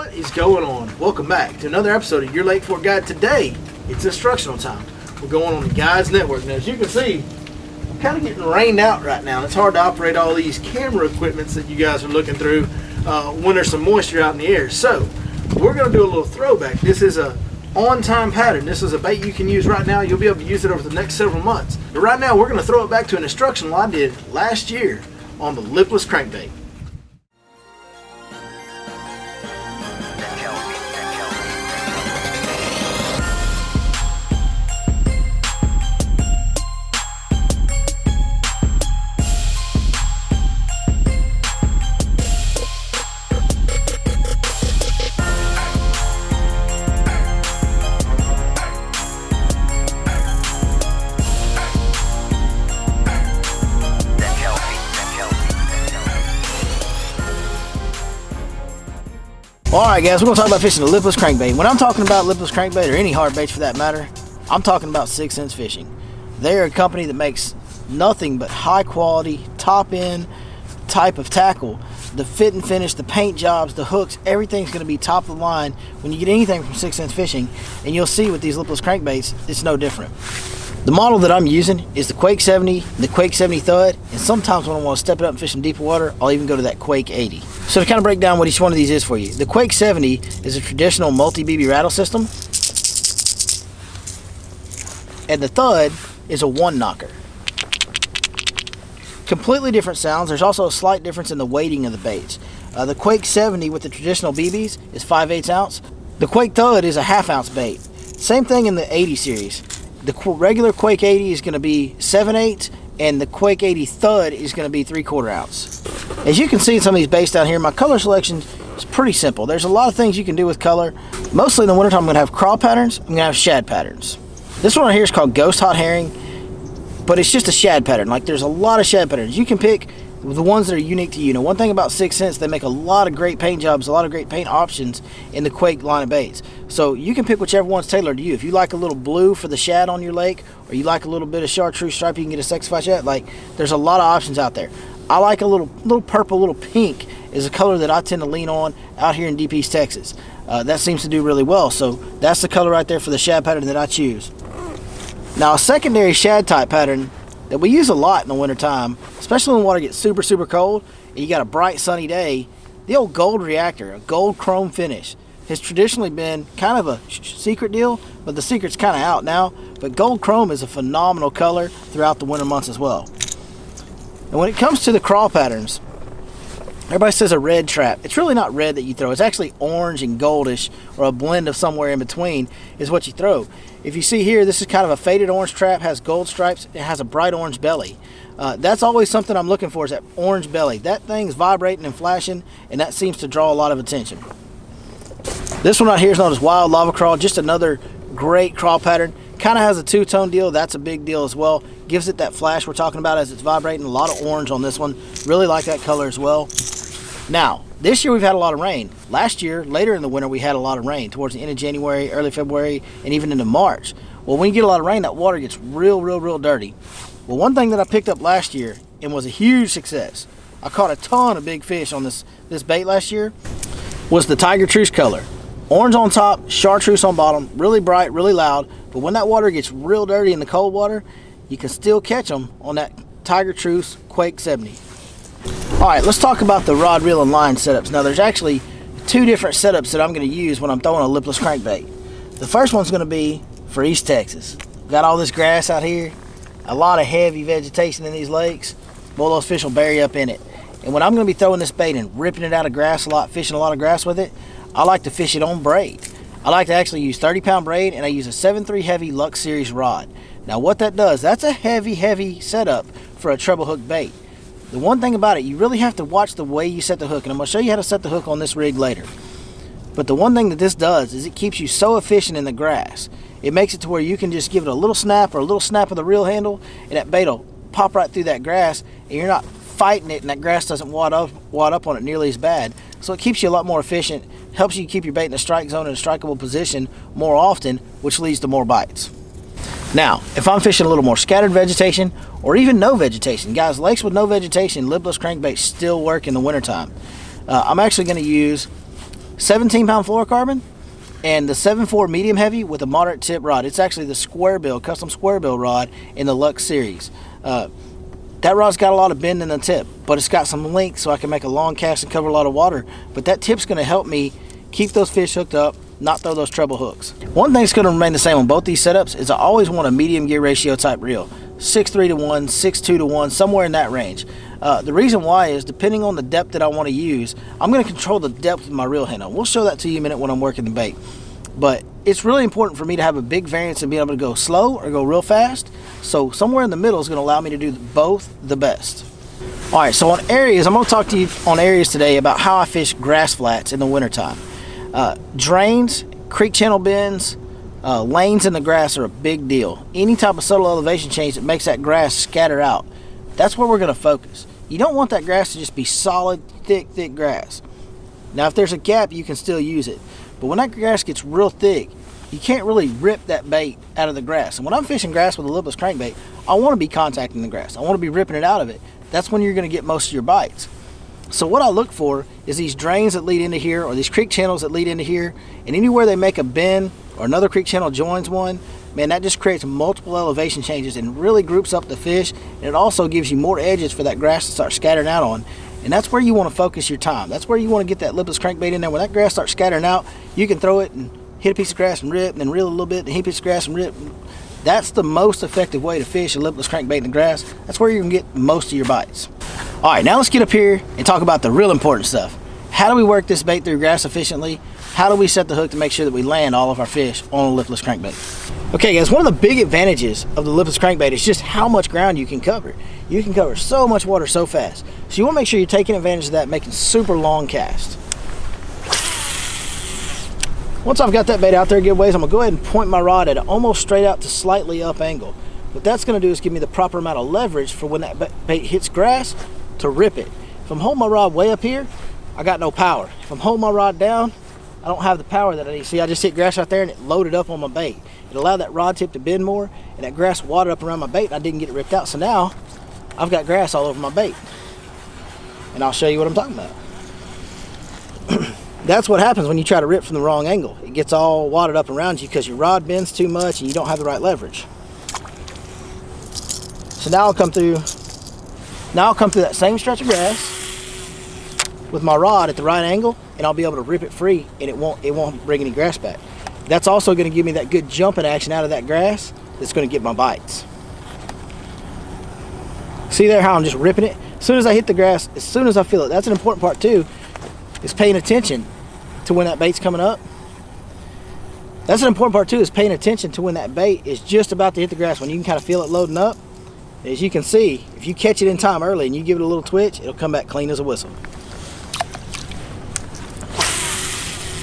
What is going on? Welcome back to another episode of Your Lake Fork Guide. Today, it's instructional time. We're going on the Guides Network. Now, as you can see, I'm kind of getting rained out right now. It's hard to operate all these camera equipments that you guys are looking through when there's some moisture out in the air. So, we're going to do a little throwback. This is a on-time pattern. This is a bait you can use right now. You'll be able to use it over the next several months. But right now, we're going to throw it back to an instructional I did last year on the lipless crankbait. Alright guys, we're going to talk about fishing the lipless crankbait. When I'm talking about lipless crankbait, or any hard baits for that matter, I'm talking about 6th Sense Fishing. They're a company that makes nothing but high quality, top end type of tackle. The fit and finish, the paint jobs, the hooks, everything's going to be top of the line when you get anything from 6th Sense Fishing. And you'll see with these lipless crankbaits, it's no different. The model that I'm using is the Quake 70, the Quake 70 Thud, and sometimes when I want to step it up and fish in deeper water, I'll even go to that Quake 80. So to kind of break down what each one of these is for you, the Quake 70 is a traditional multi-BB rattle system, and the Thud is a one knocker. Completely different sounds. There's also a slight difference in the weighting of the baits. The Quake 70 with the traditional BBs is 5/8 ounce. The Quake Thud is a 1/2 ounce bait. Same thing in the 80 series. The regular Quake 80 is going to be 7/8, and the Quake 80 Thud is going to be 3/4 ounce. As you can see in some of these baits down here, my color selection is pretty simple. There's a lot of things you can do with color. Mostly in the wintertime, I'm going to have craw patterns, I'm going to have shad patterns. This one right here is called Ghost Hot Herring, but it's just a shad pattern. Like, there's a lot of shad patterns. You can pick the ones that are unique to you. Now, one thing about 6th Sense, they make a lot of great paint jobs, a lot of great paint options in the Quake line of baits. So you can pick whichever one's tailored to you. If you like a little blue for the shad on your lake, or you like a little bit of chartreuse stripe, you can get a Sexify shad. Like, there's a lot of options out there. I like a little purple, little pink is a color that I tend to lean on out here in Deep East Texas. That seems to do really well. So that's the color right there for the shad pattern that I choose. Now, a secondary shad type pattern that we use a lot in the wintertime, especially when the water gets super, super cold and you got a bright sunny day, the old Gold Reactor, a gold chrome finish, has traditionally been kind of a secret deal, but the secret's kind of out now. But gold chrome is a phenomenal color throughout the winter months as well. And when it comes to the craw patterns, everybody says a red trap. It's really not red that you throw. It's actually orange and goldish, or a blend of somewhere in between is what you throw. If you see here, this is kind of a faded orange trap, has gold stripes, it has a bright orange belly. That's always something I'm looking for, is that orange belly. That thing's vibrating and flashing, and that seems to draw a lot of attention. This one right here is known as Wild Lava Craw, just another great craw pattern. Kind of has a two-tone deal. That's a big deal as well. Gives it that flash we're talking about as it's vibrating. A lot of orange on this one. Really like that color as well. Now, this year we've had a lot of rain. Last year, later in the winter, we had a lot of rain towards the end of January, early February, and even into March. Well, when you get a lot of rain, that water gets real dirty. Well, one thing that I picked up last year and was a huge success, I caught a ton of big fish on this bait last year, was the Tiger Truce color. Orange on top, chartreuse on bottom, really bright, really loud, but when that water gets real dirty in the cold water, you can still catch them on that Tiger Truce Quake 70. Alright, let's talk about the rod, reel, and line setups. Now, there's actually two different setups that I'm going to use when I'm throwing a lipless crankbait. The first one's going to be for East Texas. Got all this grass out here, a lot of heavy vegetation in these lakes. Boy, those fish will bury up in it. And when I'm going to be throwing this bait and ripping it out of grass a lot, fishing a lot of grass with it, I like to fish it on braid. I like to actually use 30-pound braid, and I use a 7.3 heavy Lux Series rod. Now, what that does, that's a heavy setup for a treble hook bait. The one thing about it, you really have to watch the way you set the hook, and I'm going to show you how to set the hook on this rig later. But the one thing that this does is it keeps you so efficient in the grass. It makes it to where you can just give it a little snap or a little snap of the reel handle, and that bait will pop right through that grass, and you're not fighting it, and that grass doesn't wad up on it nearly as bad. So it keeps you a lot more efficient, helps you keep your bait in a strike zone, in a strikeable position more often, which leads to more bites. Now, if I'm fishing a little more scattered vegetation, or even no vegetation, guys, lakes with no vegetation, lipless crankbaits still work in the wintertime. I'm actually going to use 17-pound fluorocarbon and the 7.4 medium heavy with a moderate tip rod. It's actually the square bill, custom square bill rod in the Lux series. That rod's got a lot of bend in the tip, but it's got some length so I can make a long cast and cover a lot of water. But that tip's going to help me keep those fish hooked up, not throw those treble hooks. One thing's going to remain the same on both these setups is I always want a medium gear ratio type reel. 6.3 to 1, 6.2 to 1, somewhere in that range. The reason why is depending on the depth that I want to use, I'm going to control the depth of my reel handle. We'll show that to you in a minute when I'm working the bait. But it's really important for me to have a big variance and be able to go slow or go real fast. So somewhere in the middle is going to allow me to do both the best. All right, so on areas, I'm going to talk to you on areas today about how I fish grass flats in the wintertime. Drains, creek channel bends, lanes in the grass are a big deal. Any type of subtle elevation change that makes that grass scatter out, that's where we're going to focus. You don't want that grass to just be solid, thick grass. Now, if there's a gap, you can still use it. But when that grass gets real thick, you can't really rip that bait out of the grass. And when I'm fishing grass with a lipless crankbait, I want to be contacting the grass. I want to be ripping it out of it. That's when you're going to get most of your bites. So what I look for is these drains that lead into here or these creek channels that lead into here. And anywhere they make a bend or another creek channel joins one, man, that just creates multiple elevation changes and really groups up the fish. And it also gives you more edges for that grass to start scattering out on. And that's where you want to focus your time. That's where you want to get that lipless crankbait in there. When that grass starts scattering out, you can throw it and hit a piece of grass and rip, and then reel a little bit, and hit a piece of grass and rip. That's the most effective way to fish a lipless crankbait in the grass. That's where you can get most of your bites. All right, now let's get up here and talk about the real important stuff. How do we work this bait through grass efficiently? How do we set the hook to make sure that we land all of our fish on a lipless crankbait? Okay guys, one of the big advantages of the lipless crankbait is just how much ground you can cover. You can cover so much water so fast. So you want to make sure you're taking advantage of that, making super long casts. Once I've got that bait out there a good ways, I'm going to go ahead and point my rod at an almost straight out to slightly up angle. What that's going to do is give me the proper amount of leverage for when that bait hits grass to rip it. If I'm holding my rod way up here, I got no power. If I'm holding my rod down, I don't have the power that I need. See, I just hit grass right there and it loaded up on my bait. It allowed that rod tip to bend more and that grass watered up around my bait and I didn't get it ripped out. So now I've got grass all over my bait. And I'll show you what I'm talking about. That's what happens when you try to rip from the wrong angle. It gets all wadded up around you because your rod bends too much and you don't have the right leverage. So now I'll come through that same stretch of grass with my rod at the right angle and I'll be able to rip it free and it won't bring any grass back. That's also going to give me that good jumping action out of that grass that's going to get my bites. See there how I'm just ripping it? As soon as I hit the grass, as soon as I feel it, that's an important part too, is paying attention to when that bait's coming up. That's an important part too, is paying attention to when that bait is just about to hit the grass, when you can kind of feel it loading up. As you can see, if you catch it in time early and you give it a little twitch, it'll come back clean as a whistle.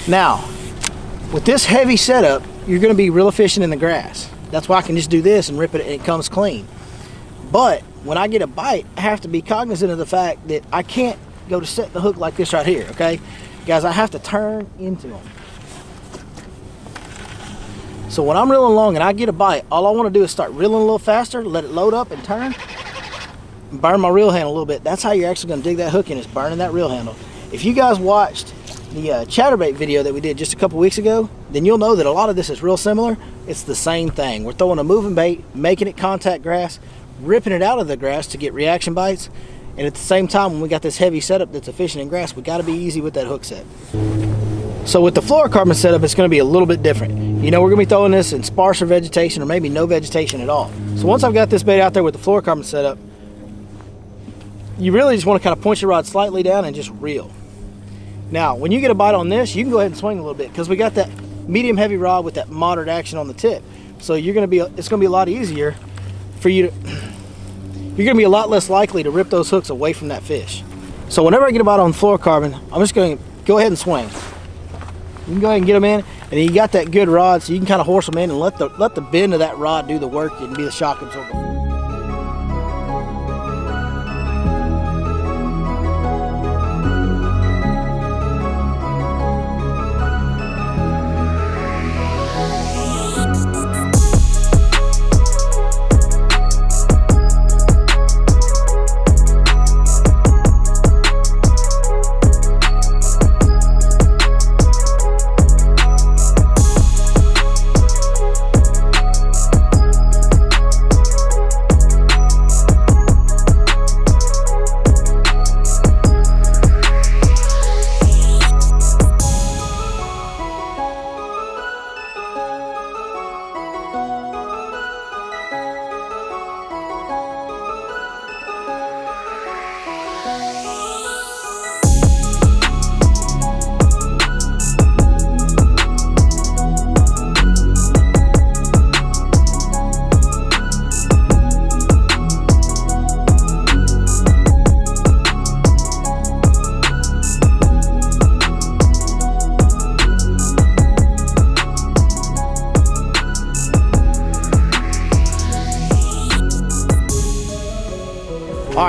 Now, with this heavy setup, you're going to be real efficient in the grass. That's why I can just do this and rip it and it comes clean. But when I get a bite, I have to be cognizant of the fact that I can't go to set the hook like this right here, okay? Guys, I have to turn into them. So when I'm reeling along and I get a bite, all I want to do is start reeling a little faster, let it load up and turn, and burn my reel handle a little bit. That's how you're actually going to dig that hook in, is burning that reel handle. If you guys watched the chatterbait video that we did just a couple weeks ago, then you'll know that a lot of this is real similar. It's the same thing. We're throwing a moving bait, making it contact grass, ripping it out of the grass to get reaction bites, and at the same time, when we got this heavy setup that's efficient in grass, we got to be easy with that hook set. So with the fluorocarbon setup, it's going to be a little bit different. You know, we're going to be throwing this in sparser vegetation or maybe no vegetation at all. So once I've got this bait out there with the fluorocarbon setup, you really just want to kind of point your rod slightly down and just reel. Now, when you get a bite on this, you can go ahead and swing a little bit because we got that medium heavy rod with that moderate action on the tip. So it's going to be a lot easier for you to, you're going to be a lot less likely to rip those hooks away from that fish. So whenever I get a bite on fluorocarbon, I'm just going to go ahead and swing. You can go ahead and get them in, and then you got that good rod, so you can kind of horse them in and let the bend of that rod do the work and be the shock absorber.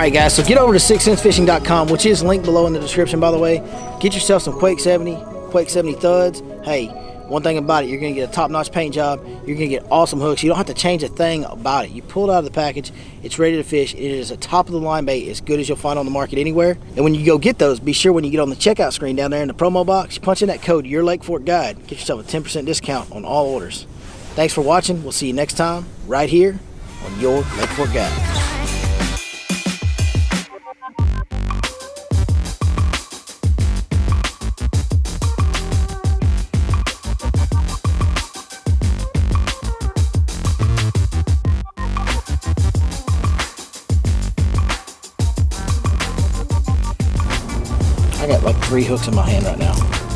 Alright guys, so get over to 6thsensefishing.com, which is linked below in the description, by the way. Get yourself some Quake 70, Quake 70 thuds. Hey, one thing about it, you're going to get a top-notch paint job. You're going to get awesome hooks. You don't have to change a thing about it. You pull it out of the package. It's ready to fish. It is a top-of-the-line bait, as good as you'll find on the market anywhere. And when you go get those, be sure when you get on the checkout screen down there in the promo box, you punch in that code, Your Lake Fork Guide. Get yourself a 10% discount on all orders. Thanks for watching. We'll see you next time right here on Your Lake Fork Guide. I got like 3 hooks in my hand right now.